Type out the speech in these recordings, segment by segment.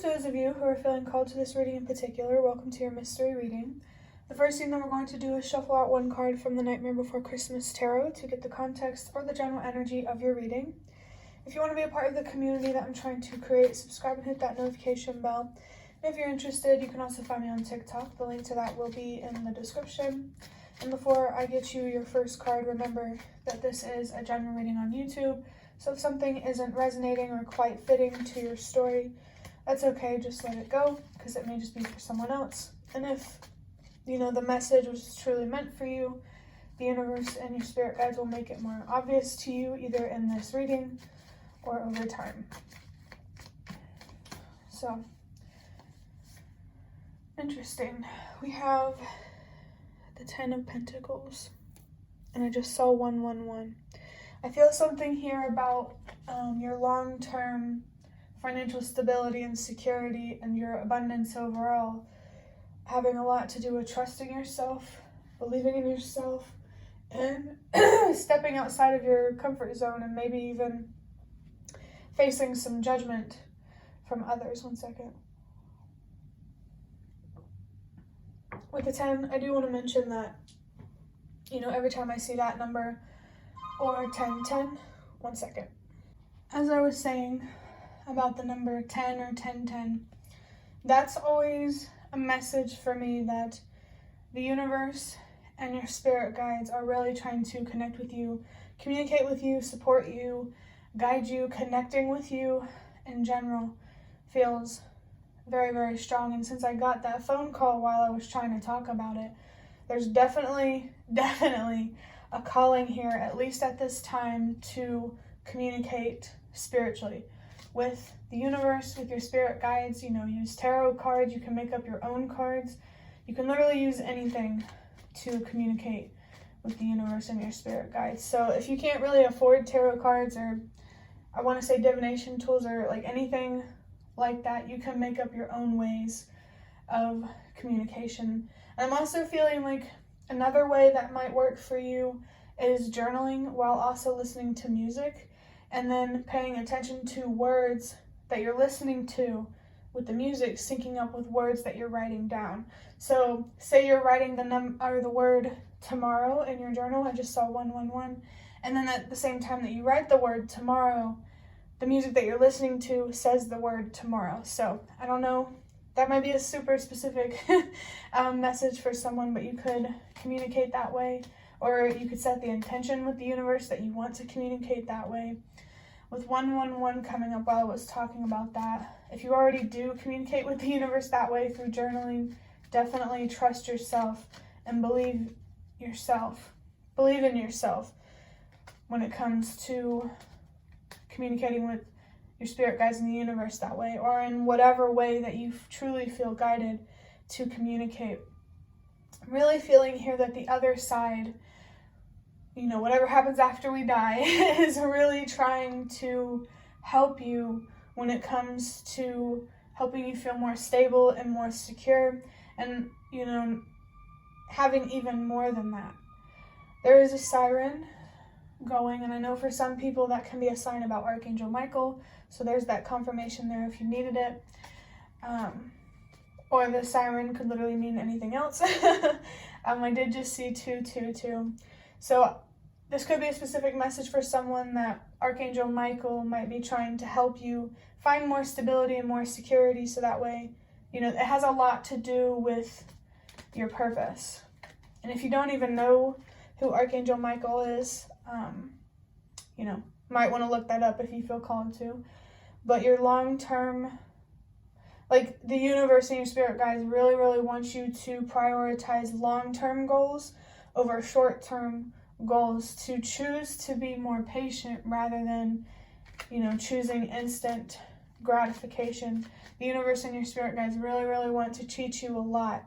those of you who are feeling called to this reading in particular, welcome to your mystery reading. The first thing that we're going to do is shuffle out one card from the Nightmare Before Christmas Tarot to get the context or the general energy of your reading. If you want to be a part of the community that I'm trying to create, subscribe and hit that notification bell. And if you're interested, you can also find me on TikTok. The link to that will be in the description. And before I get you your first card, remember that this is a general reading on YouTube. So if something isn't resonating or quite fitting to your story, that's okay, just let it go, because it may just be for someone else. And if, the message was truly meant for you, the universe and your spirit guides will make it more obvious to you, either in this reading or over time. So, interesting. We have the 10 of Pentacles, and I just saw 111. I feel something here about your long-term financial stability and security and your abundance overall having a lot to do with trusting yourself, believing in yourself, and stepping outside of your comfort zone and maybe even facing some judgment from others. One second. With the 10, I do want to mention that, every time I see that number or 1010, one second. As I was saying about the number 10 or 1010, that's always a message for me that the universe and your spirit guides are really trying to connect with you, communicate with you, support you, guide you. Connecting with you in general feels very, very strong. And since I got that phone call while I was trying to talk about it, there's definitely a calling here, at least at this time, to communicate spiritually with the universe, with your spirit guides. Use tarot cards. You can make up your own cards. You can literally use anything to communicate with the universe and your spirit guides. So if you can't really afford tarot cards, or I want to say divination tools, or like anything like that, you can make up your own ways of communication. And I'm also feeling like another way that might work for you is journaling while also listening to music, and then paying attention to words that you're listening to with the music syncing up with words that you're writing down. So say you're writing the word tomorrow in your journal. I just saw 111. And then at the same time that you write the word tomorrow, the music that you're listening to says the word tomorrow. So I don't know, that might be a super specific message for someone, but you could communicate that way, or you could set the intention with the universe that you want to communicate that way. With 111 coming up while I was talking about that, if you already do communicate with the universe that way through journaling, definitely trust yourself and believe in yourself when it comes to communicating with your spirit guides in the universe that way, or in whatever way that you truly feel guided to communicate. I'm really feeling here that the other side, whatever happens after we die, is really trying to help you when it comes to helping you feel more stable and more secure, and, having even more than that. There is a siren going, and I know for some people that can be a sign about Archangel Michael, so there's that confirmation there if you needed it. Or the siren could literally mean anything else. I did just see 222. So this could be a specific message for someone that Archangel Michael might be trying to help you find more stability and more security, so that way, it has a lot to do with your purpose. And if you don't even know who Archangel Michael is, might want to look that up if you feel called to. But your long-term, the universe and your spirit guides really, really want you to prioritize long-term goals over short-term goals, to choose to be more patient rather than, choosing instant gratification. The universe and your spirit guides really, really want to teach you a lot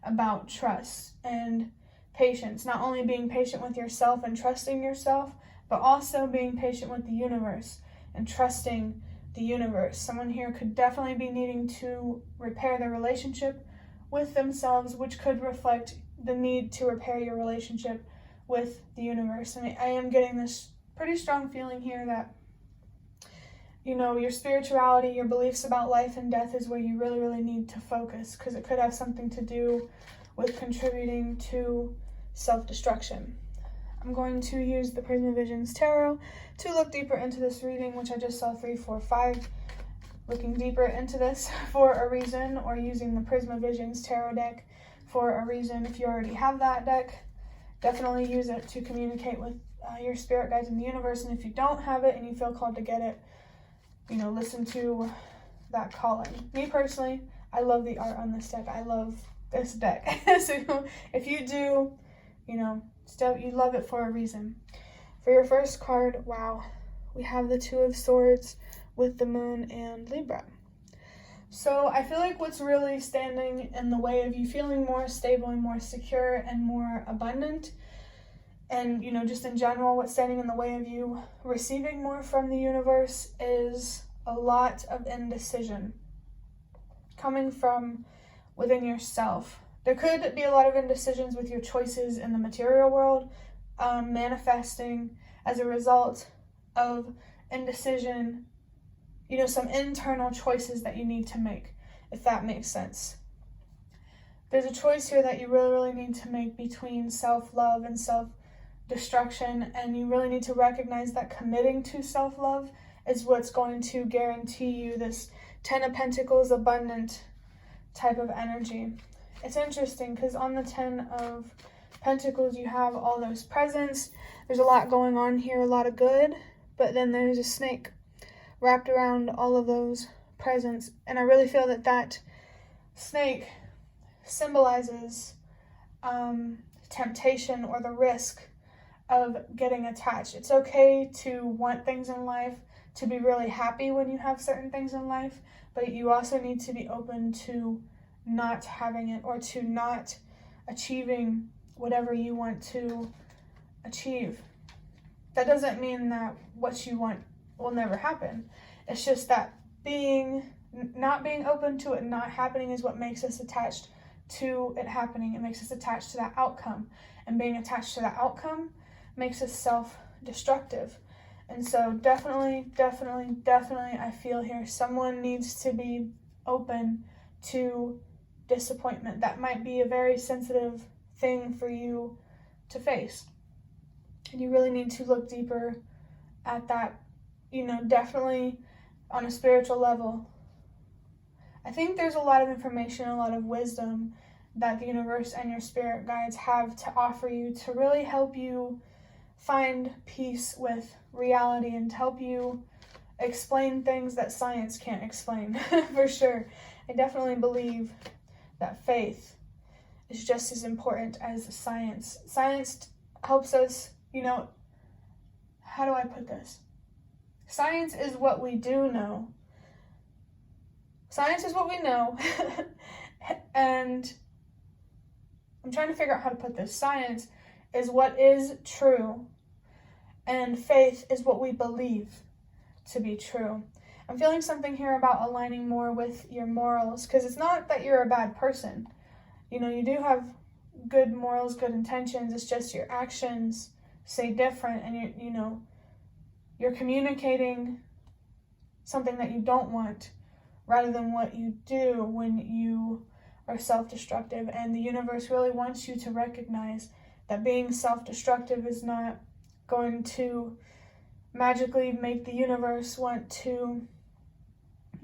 about trust and patience. Not only being patient with yourself and trusting yourself, but also being patient with the universe and trusting the universe. Someone here could definitely be needing to repair their relationship with themselves, which could reflect the need to repair your relationship with the universe. And I am getting this pretty strong feeling here that you know, your spirituality, your beliefs about life and death is where you really, really need to focus, because it could have something to do with contributing to self-destruction. I'm going to use the Prism of Visions Tarot to look deeper into this reading, which I just saw 3, 4, 5. Looking deeper into this for a reason, or using the Prism of Visions Tarot deck for a reason. If you already have that deck, definitely use it to communicate with your spirit guides in the universe. And if you don't have it and you feel called to get it, you know, listen to that calling. Me personally, I love the art on this deck. I love this deck. So if you do, you know, you love it for a reason. For your first card, wow, we have the Two of Swords with the Moon and Libra. So I feel like what's really standing in the way of you feeling more stable and more secure and more abundant, and, you know, just in general, what's standing in the way of you receiving more from the universe is a lot of indecision coming from within yourself. There could be a lot of indecisions with your choices in the material world, manifesting as a result of indecision, you know, some internal choices that you need to make, if that makes sense. There's a choice here that you really, really need to make between self-love and self-destruction, and you really need to recognize that committing to self-love is what's going to guarantee you this Ten of Pentacles abundant type of energy. It's interesting because on the Ten of Pentacles, you have all those presents. There's a lot going on here, a lot of good, but then there's a snake wrapped around all of those presents. And I really feel that that snake symbolizes temptation or the risk of getting attached. It's okay to want things in life, to be really happy when you have certain things in life, but you also need to be open to not having it, or to not achieving whatever you want to achieve. That doesn't mean that what you want will never happen. It's just that not being open to it not happening is what makes us attached to it happening. It makes us attached to that outcome, and being attached to that outcome makes us self-destructive. And so definitely I feel here someone needs to be open to disappointment. That might be a very sensitive thing for you to face, and you really need to look deeper at that, you know, definitely on a spiritual level. I think there's a lot of information, a lot of wisdom that the universe and your spirit guides have to offer you to really help you find peace with reality and to help you explain things that science can't explain. For sure. I definitely believe that faith is just as important as science. Science helps us, you know, how do I put this? Science is what we do know. Science is what we know. And I'm trying to figure out how to put this. Science is what is true, and faith is what we believe to be true. I'm feeling something here about aligning more with your morals, because it's not that you're a bad person. You know, you do have good morals, good intentions. It's just your actions say different, and you're communicating something that you don't want rather than what you do when you are self-destructive. And the universe really wants you to recognize that being self-destructive is not going to magically make the universe want to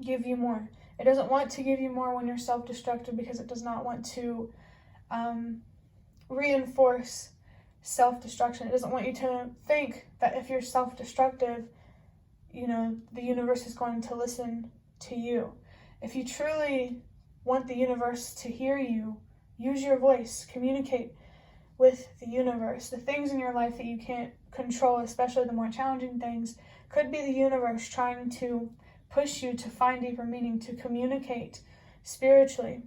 give you more. It doesn't want to give you more when you're self-destructive, because it does not want to reinforce self-destruction. It doesn't want you to think that if you're self-destructive, you know, the universe is going to listen to you. If you truly want the universe to hear you, use your voice, communicate with the universe. The things in your life that you can't control, especially the more challenging things, could be the universe trying to push you to find deeper meaning, to communicate spiritually.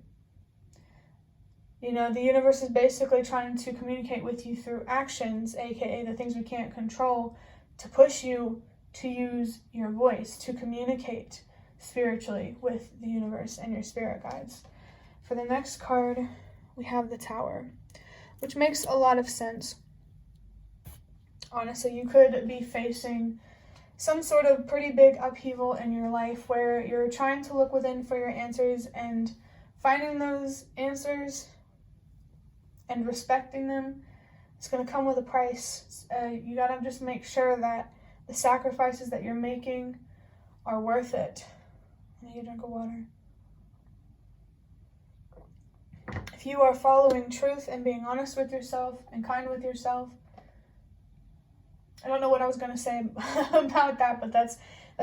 You know, the universe is basically trying to communicate with you through actions, aka the things we can't control, to push you to use your voice, to communicate spiritually with the universe and your spirit guides. For the next card, we have the Tower, which makes a lot of sense. Honestly, you could be facing some sort of pretty big upheaval in your life where you're trying to look within for your answers, and finding those answers and respecting them, it's going to come with a price. You got to just make sure that the sacrifices that you're making are worth it. I need a drink of water. If you are following truth and being honest with yourself and kind with yourself, I don't know what I was going to say about that, but that's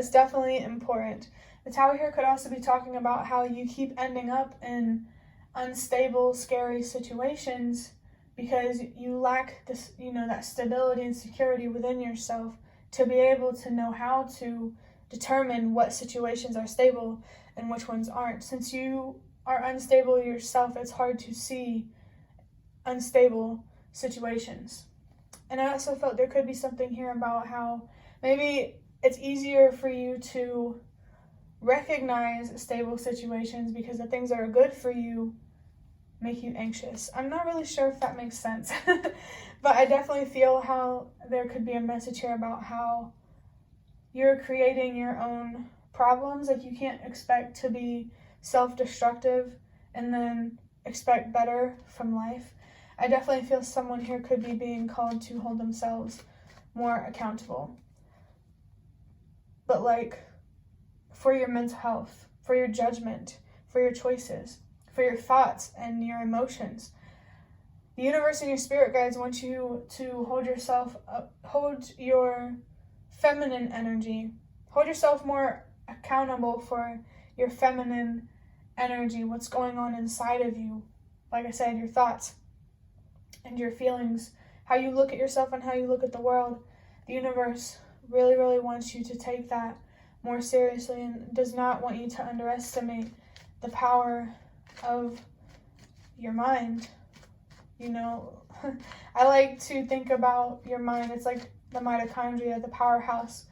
definitely important. The Tower here could also be talking about how you keep ending up in unstable, scary situations because you lack this, that stability and security within yourself to be able to know how to determine what situations are stable and which ones aren't. Since you are unstable yourself, it's hard to see unstable situations. And I also felt there could be something here about how maybe it's easier for you to recognize stable situations because the things that are good for you make you anxious. I'm not really sure if that makes sense, but I definitely feel how there could be a message here about how you're creating your own problems. Like, you can't expect to be self-destructive and then expect better from life. I definitely feel someone here could be being called to hold themselves more accountable. But for your mental health, for your judgment, for your choices, for your thoughts and your emotions. The universe and your spirit guides want you to hold your feminine energy, hold yourself more accountable for your feminine energy, what's going on inside of you. Like I said, your thoughts and your feelings, how you look at yourself and how you look at the world. The universe really, really wants you to take that more seriously and does not want you to underestimate the power of your mind. I like to think about your mind. It's like the mitochondria, the powerhouse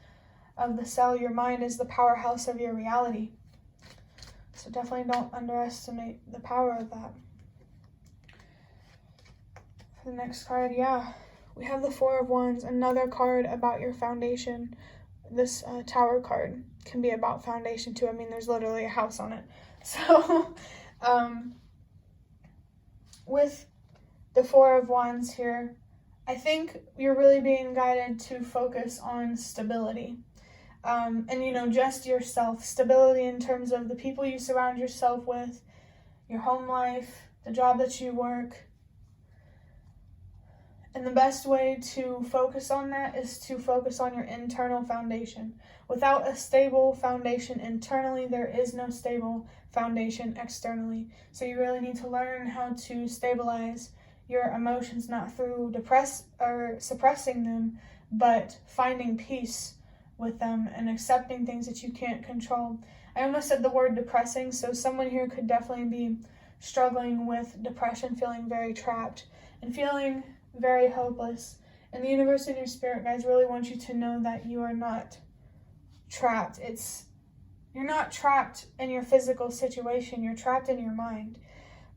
of the cell. Your mind is the powerhouse of your reality. So definitely don't underestimate the power of that. For the next card, we have the Four of Wands, another card about your foundation. This Tower card can be about foundation too. I mean, there's literally a house on it. So, with the Four of Wands here, I think you're really being guided to focus on stability. And just yourself. Stability in terms of the people you surround yourself with, your home life, the job that you work. And the best way to focus on that is to focus on your internal foundation. Without a stable foundation internally, there is no stable foundation externally. So you really need to learn how to stabilize your emotions, not through suppressing them, but finding peace with them and accepting things that you can't control. I almost said the word depressing, so someone here could definitely be struggling with depression, feeling very trapped and feeling very hopeless. And the universe and your spirit guides really want you to know that you are not trapped. You're not trapped in your physical situation, you're trapped in your mind.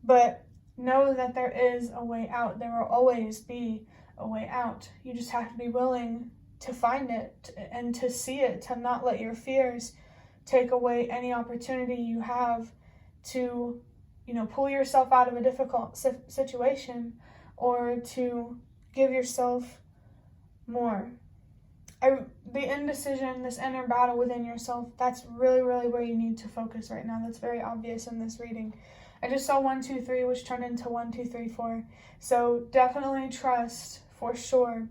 But know that there is a way out. There will always be a way out. You just have to be willing to find it and to see it, to not let your fears take away any opportunity you have to, pull yourself out of a difficult situation or to give yourself more. The indecision, this inner battle within yourself, that's really, really where you need to focus right now. That's very obvious in this reading. I just saw 1, 2, 3, which turned into 1, 2, 3, 4. So definitely trust for sure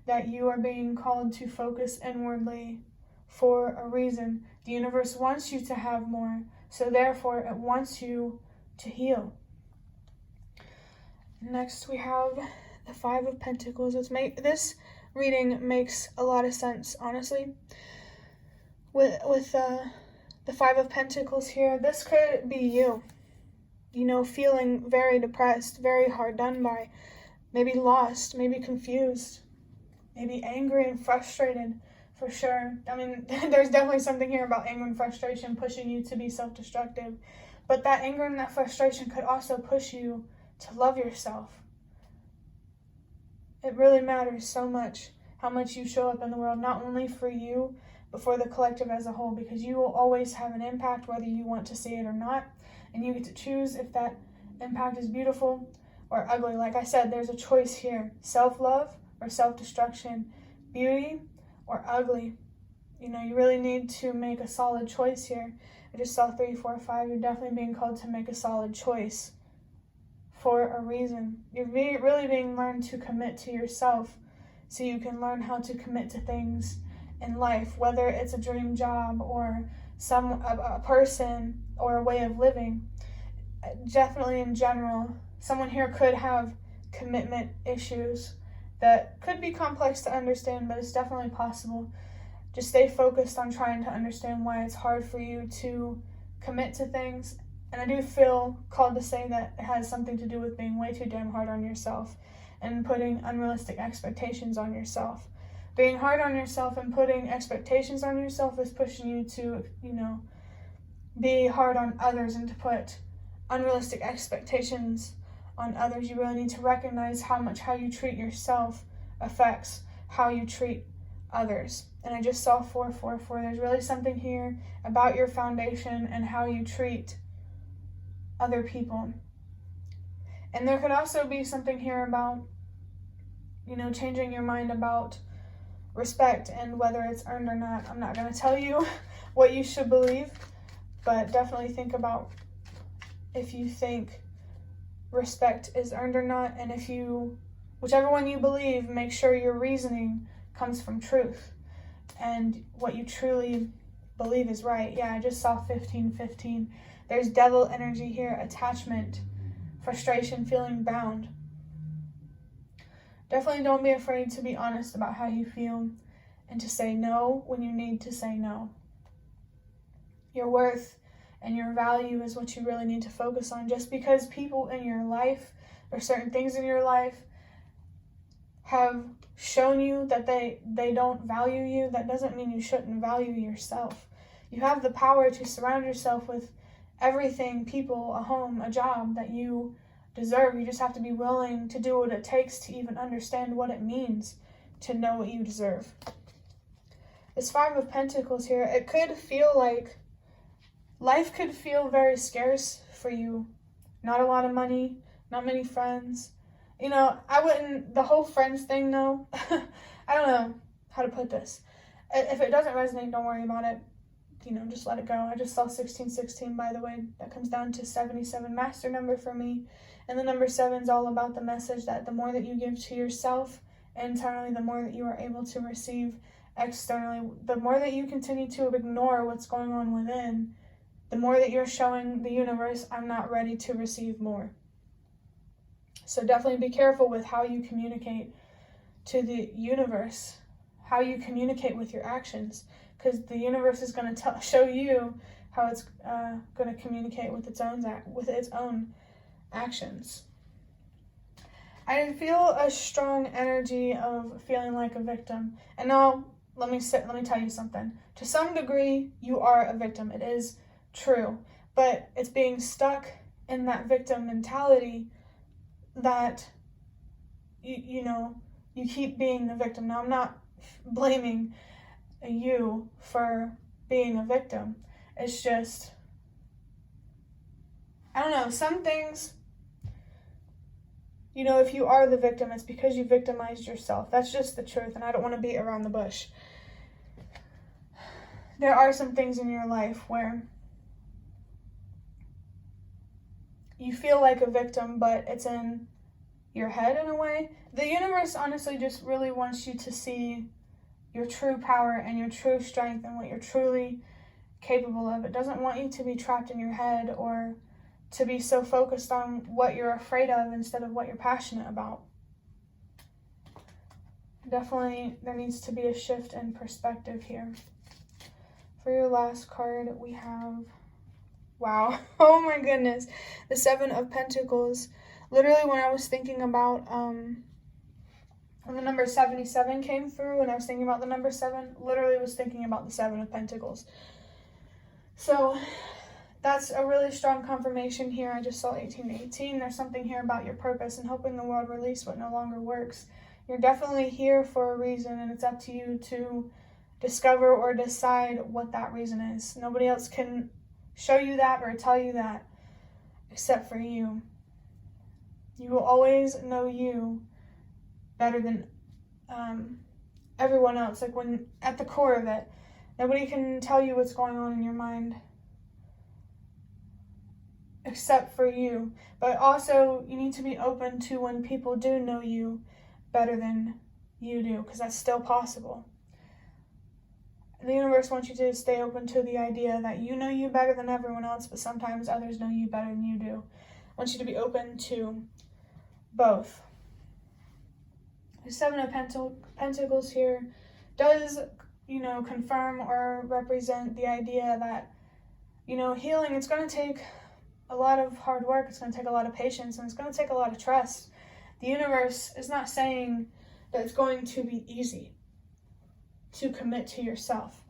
that you are being called to focus inwardly for a reason. The universe wants you to have more, so therefore it wants you to heal. Next we have the Five of Pentacles. This reading makes a lot of sense, honestly. With the Five of Pentacles here, this could be you. Feeling very depressed, very hard done by, maybe lost, maybe confused, maybe angry and frustrated, for sure. I mean, there's definitely something here about anger and frustration pushing you to be self-destructive. But that anger and that frustration could also push you to love yourself. It really matters so much how much you show up in the world, not only for you, but for the collective as a whole, because you will always have an impact whether you want to see it or not, and you get to choose if that impact is beautiful or ugly. Like I said, there's a choice here: self-love or self-destruction, beauty or ugly. You know, you really need to make a solid choice here. I just saw 3, 4, 5. You're definitely being called to make a solid choice for a reason. You're really being learned to commit to yourself, so you can learn how to commit to things in life, whether it's a dream job or a person or a way of living. Definitely in general, someone here could have commitment issues that could be complex to understand, but it's definitely possible. Just stay focused on trying to understand why it's hard for you to commit to things. And I do feel called to say that it has something to do with being way too damn hard on yourself and putting unrealistic expectations on yourself. Being hard on yourself and putting expectations on yourself is pushing you to, be hard on others and to put unrealistic expectations on others. You really need to recognize how you treat yourself affects how you treat others. And I just saw 4, 4, 4. There's really something here about your foundation and how you treat other people. And there could also be something here about, changing your mind about respect and whether it's earned or not. I'm not going to tell you what you should believe, but definitely think about if you think respect is earned or not. And whichever one you believe, make sure your reasoning comes from truth and what you truly believe is right. Yeah, I just saw 15, 15. There's devil energy here: attachment, frustration, feeling bound. Definitely don't be afraid to be honest about how you feel and to say no when you need to say no. Your worth and your value is what you really need to focus on. Just because people in your life or certain things in your life have shown you that they don't value you, that doesn't mean you shouldn't value yourself. You have the power to surround yourself with everything, people, a home, a job that you deserve. You just have to be willing to do what it takes to even understand what it means to know what you deserve. This 5 of Pentacles here, it could feel like life could feel very scarce for you. Not a lot of money, not many friends. The whole friends thing, though, I don't know how to put this. If it doesn't resonate, don't worry about it. Just let it go. I just saw 1616, by the way. That comes down to 77, master number for me. And the number 7 is all about the message that the more that you give to yourself internally, the more that you are able to receive externally. The more that you continue to ignore what's going on within, the more that you're showing the universe, I'm not ready to receive more. So definitely be careful with how you communicate to the universe, how you communicate with your actions, because the universe is going to show you how it's going to communicate with its own actions. I feel a strong energy of feeling like a victim. And now let me tell you something. To some degree, you are a victim. It is true, but it's being stuck in that victim mentality that you keep being the victim. Now, I'm not blaming you for being a victim. It's just, I don't know, some things, if you are the victim, it's because you victimized yourself. That's just the truth, and I don't want to beat around the bush. There are some things in your life where you feel like a victim, but it's in your head in a way. The universe honestly just really wants you to see your true power and your true strength and what you're truly capable of. It doesn't want you to be trapped in your head or to be so focused on what you're afraid of instead of what you're passionate about. Definitely, there needs to be a shift in perspective here. For your last card, we have, wow, oh my goodness, the 7 of Pentacles. Literally, when I was thinking about, when the number 77 came through, and I was thinking about the number 7, literally was thinking about the 7 of Pentacles. So that's a really strong confirmation here. I just saw 1818. There's something here about your purpose and helping the world release what no longer works. You're definitely here for a reason, and it's up to you to discover or decide what that reason is. Nobody else can show you that or tell you that except for you. You will always know you better than everyone else. Like, when at the core of it, nobody can tell you what's going on in your mind except for you. But also, you need to be open to when people do know you better than you do, because that's still possible. The universe wants you to stay open to the idea that you know you better than everyone else, but sometimes others know you better than you do. I want you to be open to both. The Seven of Pentacles here does, confirm or represent the idea that, healing, it's going to take a lot of hard work, it's going to take a lot of patience, and it's going to take a lot of trust. The universe is not saying that it's going to be easy to commit to yourself.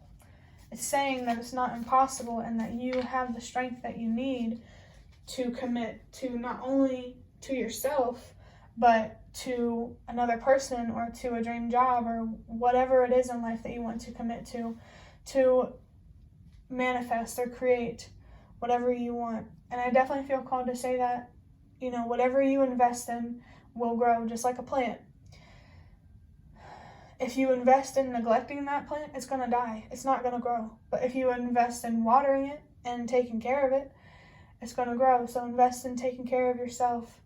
It's saying that it's not impossible and that you have the strength that you need to commit to not only to yourself, but to another person or to a dream job or whatever it is in life that you want to commit to manifest or create whatever you want. And I definitely feel called to say that, whatever you invest in will grow, just like a plant. If you invest in neglecting that plant, it's going to die. It's not going to grow. But if you invest in watering it and taking care of it, it's going to grow. So invest in taking care of yourself,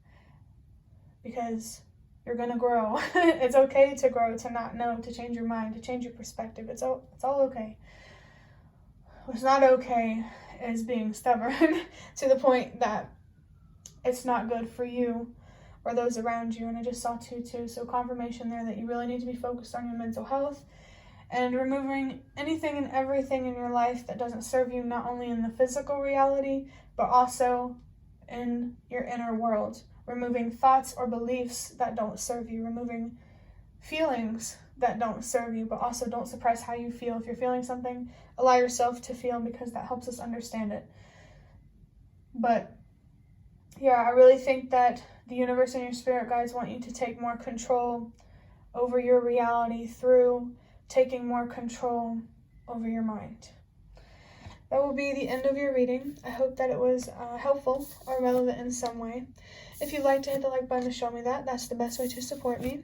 because you're going to grow. It's okay to grow, to not know, to change your mind, to change your perspective. It's all okay. What's not okay is being stubborn to the point that it's not good for you or those around you. And I just saw two. So confirmation there that you really need to be focused on your mental health and removing anything and everything in your life that doesn't serve you, not only in the physical reality, but also in your inner world. Removing thoughts or beliefs that don't serve you, removing feelings that don't serve you, but also don't suppress how you feel. If you're feeling something, allow yourself to feel, because that helps us understand it. But yeah, I really think that the universe and your spirit guides want you to take more control over your reality through taking more control over your mind. That will be the end of your reading. I hope that it was helpful or relevant in some way. If you'd like to hit the like button to show me that, that's the best way to support me.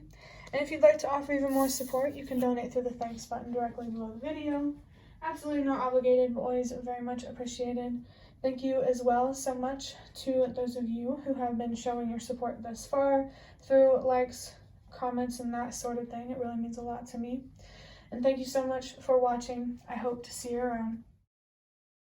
And if you'd like to offer even more support, you can donate through the thanks button directly below the video. Absolutely not obligated, but always very much appreciated. Thank you as well so much to those of you who have been showing your support thus far through likes, comments, and that sort of thing. It really means a lot to me. And thank you so much for watching. I hope to see you around.